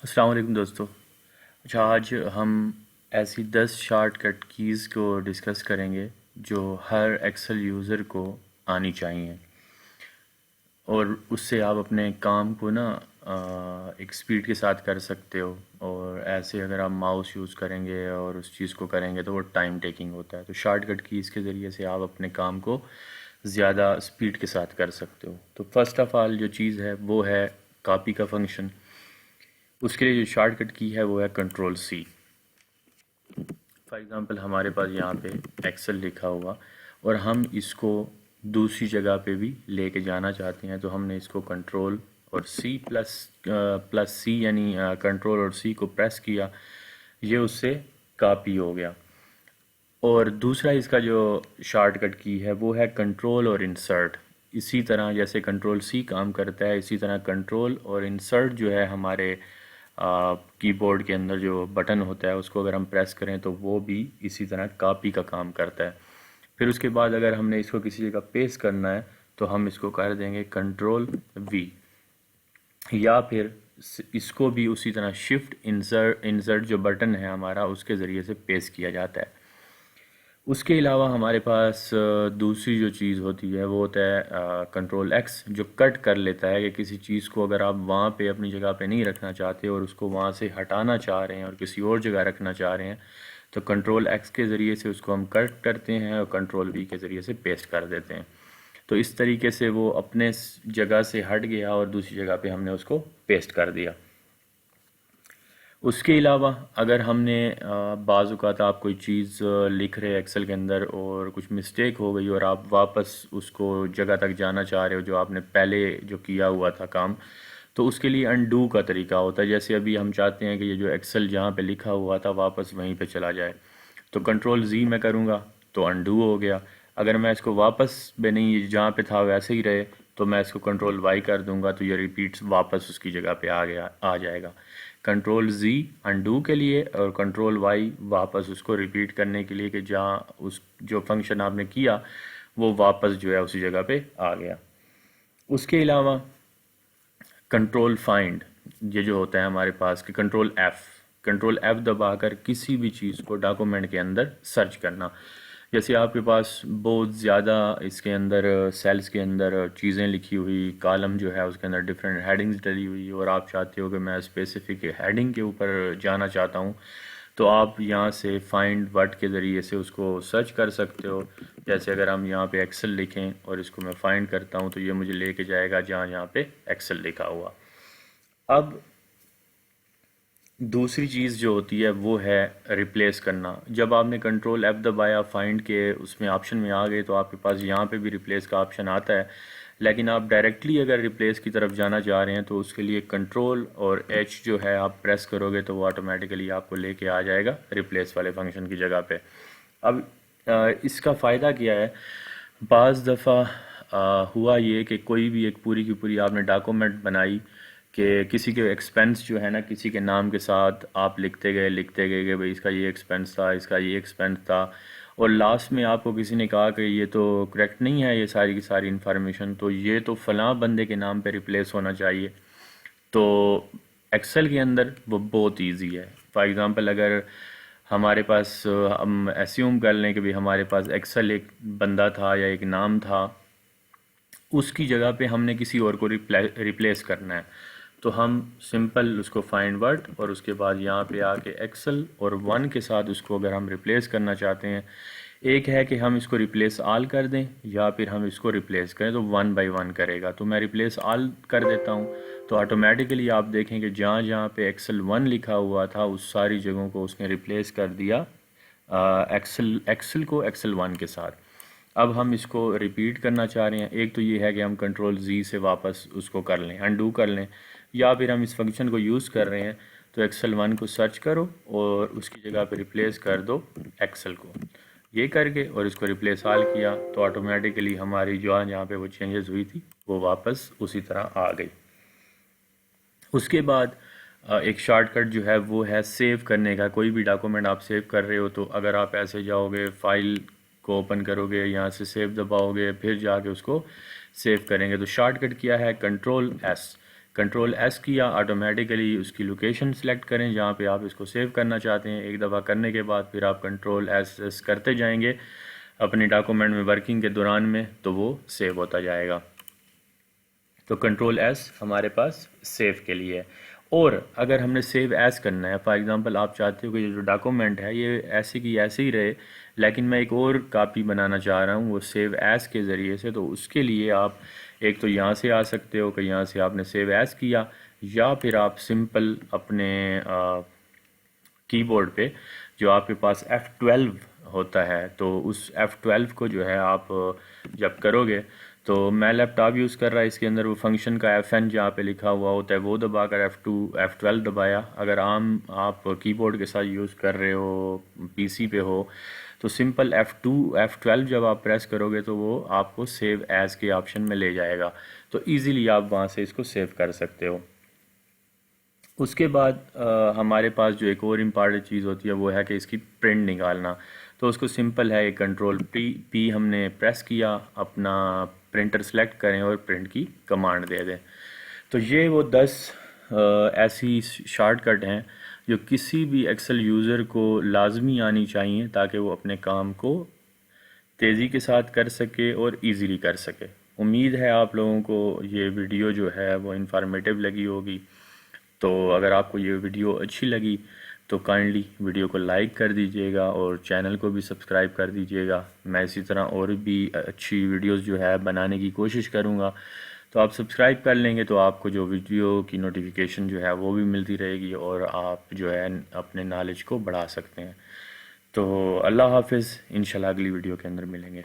अस्सलाम वालेकुम दोस्तों। अच्छा, आज हम ऐसी 10 शॉर्टकट कीज़ को डिस्कस करेंगे जो हर एक्सेल यूज़र को आनी चाहिए और उससे आप अपने काम को ना एक स्पीड के साथ कर सकते हो। और ऐसे अगर आप माउस यूज़ करेंगे और उस चीज़ को करेंगे तो वो टाइम टेकिंग होता है। तो शॉर्टकट कीज़ के ज़रिए से आप अपने काम को ज़्यादा स्पीड के साथ कर सकते हो। तो फर्स्ट ऑफ़ ऑल जो चीज़ है वो है कॉपी का फंक्शन। उसके लिए जो शॉर्टकट की है वो है कंट्रोल सी। फॉर एग्ज़ाम्पल हमारे पास यहाँ पे एक्सेल लिखा हुआ और हम इसको दूसरी जगह पे भी लेके जाना चाहते हैं, तो हमने इसको कंट्रोल और सी प्लस सी यानी कंट्रोल और सी को प्रेस किया, ये उससे कॉपी हो गया। और दूसरा इसका जो शॉर्टकट की है वो है कंट्रोल और इंसर्ट। इसी तरह जैसे कंट्रोल सी काम करता है, इसी तरह कंट्रोल और इंसर्ट जो है हमारे कीबोर्ड के अंदर जो बटन होता है उसको अगर हम प्रेस करें तो वो भी इसी तरह कॉपी का काम करता है। फिर उसके बाद अगर हमने इसको किसी जगह पेस्ट करना है तो हम इसको कर देंगे कंट्रोल वी, या फिर इसको भी उसी तरह शिफ्ट इंसर्ट इंसर्ट जो बटन है हमारा उसके ज़रिए से पेस्ट किया जाता है। उसके अलावा हमारे पास दूसरी जो चीज़ होती है वो होता है कंट्रोल एक्स, जो कट कर लेता है कि किसी चीज़ को अगर आप वहाँ पे अपनी जगह पे नहीं रखना चाहते और उसको वहाँ से हटाना चाह रहे हैं और किसी और जगह रखना चाह रहे हैं, तो कंट्रोल एक्स के ज़रिए से उसको हम कट करते हैं और कंट्रोल वी के ज़रिए से पेस्ट कर देते हैं। तो इस तरीके से वो अपने जगह से हट गया और दूसरी जगह पे हमने उसको पेस्ट कर दिया। उसके अलावा अगर हमने बाज़ औक़ात आप कोई चीज़ लिख रहे हैं एक्सेल के अंदर और कुछ मिस्टेक हो गई और आप वापस उसको जगह तक जाना चाह रहे हो जो आपने पहले जो किया हुआ था काम, तो उसके लिए अनडू का तरीका होता है। जैसे अभी हम चाहते हैं कि ये जो एक्सेल जहाँ पे लिखा हुआ था वापस वहीं पे चला जाए, तो कंट्रोल जी मैं करूँगा तो अनडू हो गया। अगर मैं इसको वापस भी नहीं जहाँ पे था वैसे ही रहे तो मैं इसको कंट्रोल वाई कर दूंगा तो ये रिपीट्स वापस उसकी जगह पे आ जाएगा। कंट्रोल जी अनडू के लिए और कंट्रोल वाई वापस उसको रिपीट करने के लिए कि जहाँ उस जो फंक्शन आपने किया वो वापस जो है उसी जगह पे आ गया। उसके अलावा कंट्रोल फाइंड ये जो होता है हमारे पास कि कंट्रोल एफ़ दबाकर किसी भी चीज़ को डॉक्यूमेंट के अंदर सर्च करना। जैसे आपके पास बहुत ज़्यादा इसके अंदर सेल्स के अंदर चीज़ें लिखी हुई, कॉलम जो है उसके अंदर डिफरेंट हेडिंग्स डली हुई और आप चाहते हो कि मैं स्पेसिफिक हेडिंग के ऊपर जाना चाहता हूँ, तो आप यहाँ से फाइंड वर्ड के ज़रिए से उसको सर्च कर सकते हो। जैसे अगर हम यहाँ पे एक्सेल लिखें और इसको मैं फाइंड करता हूँ तो ये मुझे लेके जाएगा जहाँ यहाँ पे एक्सेल लिखा हुआ। अब दूसरी चीज़ जो होती है वो है रिप्लेस करना। जब आपने कंट्रोल एफ़ दबाया फाइंड के उसमें ऑप्शन में आ गए तो आपके पास यहाँ पे भी रिप्लेस का ऑप्शन आता है, लेकिन आप डायरेक्टली अगर रिप्लेस की तरफ जाना चाह रहे हैं तो उसके लिए कंट्रोल और एच जो है आप प्रेस करोगे तो वो ऑटोमेटिकली आपको लेके आ जाएगा रिप्लेस वाले फंक्शन की जगह पे। अब इसका फ़ायदा क्या है, बाज़ दफ़ा हुआ ये कि कोई भी एक पूरी की पूरी आपने डॉक्यूमेंट बनाई कि किसी के एक्सपेंस जो है ना किसी के नाम के साथ आप लिखते गए कि भाई इसका ये एक्सपेंस था, इसका ये एक्सपेंस था, और लास्ट में आपको किसी ने कहा कि ये तो करेक्ट नहीं है ये सारी की सारी इन्फॉर्मेशन, तो ये तो फ़लाँ बंदे के नाम पे रिप्लेस होना चाहिए। तो एक्सेल के अंदर वो बहुत इजी है। फॉर एग्ज़ाम्पल अगर हमारे पास हम एस्यूम कर लें कि भाई हमारे पास एक्सेल एक बंदा था या एक नाम था, उसकी जगह पे हमने किसी और को रिप्लेस करना है, तो हम सिंपल उसको फाइंड वर्ड और उसके बाद यहाँ पे आके एक्सेल और वन के साथ उसको अगर हम रिप्लेस करना चाहते हैं, एक है कि हम इसको रिप्लेस आल कर दें या फिर हम इसको रिप्लेस करें तो वन बाय वन करेगा। तो मैं रिप्लेस आल कर देता हूँ तो ऑटोमेटिकली आप देखें कि जहाँ जहाँ पे एक्सेल वन लिखा हुआ था उस सारी जगहों को उसने रिप्लेस कर दिया एक्सेल एक्सेल को एक्सेल वन के साथ। अब हम इसको रिपीट करना चाह रहे हैं, एक तो ये है कि हम कंट्रोल जी से वापस उसको कर लें, अनडू कर लें, या फिर हम इस फंक्शन को यूज़ कर रहे हैं तो एक्सेल वन को सर्च करो और उसकी जगह पे रिप्लेस कर दो एक्सेल को। ये करके और इसको रिप्लेस आल किया तो ऑटोमेटिकली हमारी जो यहाँ पे वो चेंजेस हुई थी वो वापस उसी तरह आ गई। उसके बाद एक शॉर्टकट जो है वो है सेव करने का। कोई भी डॉक्यूमेंट आप सेव कर रहे हो तो अगर आप ऐसे जाओगे फाइल को ओपन करोगे, यहाँ से सेव दबाओगे, फिर जाके उसको सेव करेंगे, तो शॉर्टकट क्या है, कंट्रोल एस। कंट्रोल एस किया, ऑटोमेटिकली उसकी लोकेशन सेलेक्ट करें जहाँ पे आप इसको सेव करना चाहते हैं। एक दफ़ा करने के बाद फिर आप कंट्रोल एस करते जाएंगे अपने डॉक्यूमेंट में वर्किंग के दौरान में, तो वो सेव होता जाएगा। तो कंट्रोल एस हमारे पास सेव के लिए है। और अगर हमने सेव एस करना है, फॉर एग्जांपल आप चाहते हो कि ये जो डॉक्यूमेंट है ये ऐसे की ऐसे ही रहे, लेकिन मैं एक और कॉपी बनाना चाह रहा हूँ वो सेव एस के ज़रिए से, तो उसके लिए आप एक तो यहाँ से आ सकते हो कि यहाँ से आपने सेव एस किया, या फिर आप सिंपल अपने कीबोर्ड पे जो आपके पास F12 होता है, तो उस F12 को जो है आप जब करोगे, तो मैं लैपटॉप यूज़ कर रहा है, इसके अंदर वो फंक्शन का FN जहाँ पे लिखा हुआ होता है वो दबाकर F12 दबाया। अगर आप कीबोर्ड के साथ यूज़ कर रहे हो, PC पे हो, तो सिंपल F12 जब आप प्रेस करोगे तो वो आपको सेव एज़ के ऑप्शन में ले जाएगा, तो ईज़िली आप वहाँ से इसको सेव कर सकते हो। उसके बाद हमारे पास जो एक और इम्पॉर्टेंट चीज़ होती है वो है कि इसकी प्रिंट निकालना। तो उसको सिंपल है, कंट्रोल पी हमने प्रेस किया, अपना प्रिंटर सेलेक्ट करें और प्रिंट की कमांड दे दें। तो ये वो 10 ऐसी शॉर्टकट हैं जो किसी भी एक्सेल यूज़र को लाजमी आनी चाहिए ताकि वो अपने काम को तेज़ी के साथ कर सके और इजीली कर सके। उम्मीद है आप लोगों को ये वीडियो जो है वो इन्फॉर्मेटिव लगी होगी। तो अगर आपको ये वीडियो अच्छी लगी तो काइंडली वीडियो को लाइक कर दीजिएगा और चैनल को भी सब्सक्राइब कर दीजिएगा। मैं इसी तरह और भी अच्छी वीडियोस जो है बनाने की कोशिश करूँगा, तो आप सब्सक्राइब कर लेंगे तो आपको जो वीडियो की नोटिफिकेशन जो है वो भी मिलती रहेगी और आप जो है अपने नॉलेज को बढ़ा सकते हैं। तो अल्लाह हाफिज़, इंशाल्लाह अगली वीडियो के अंदर मिलेंगे।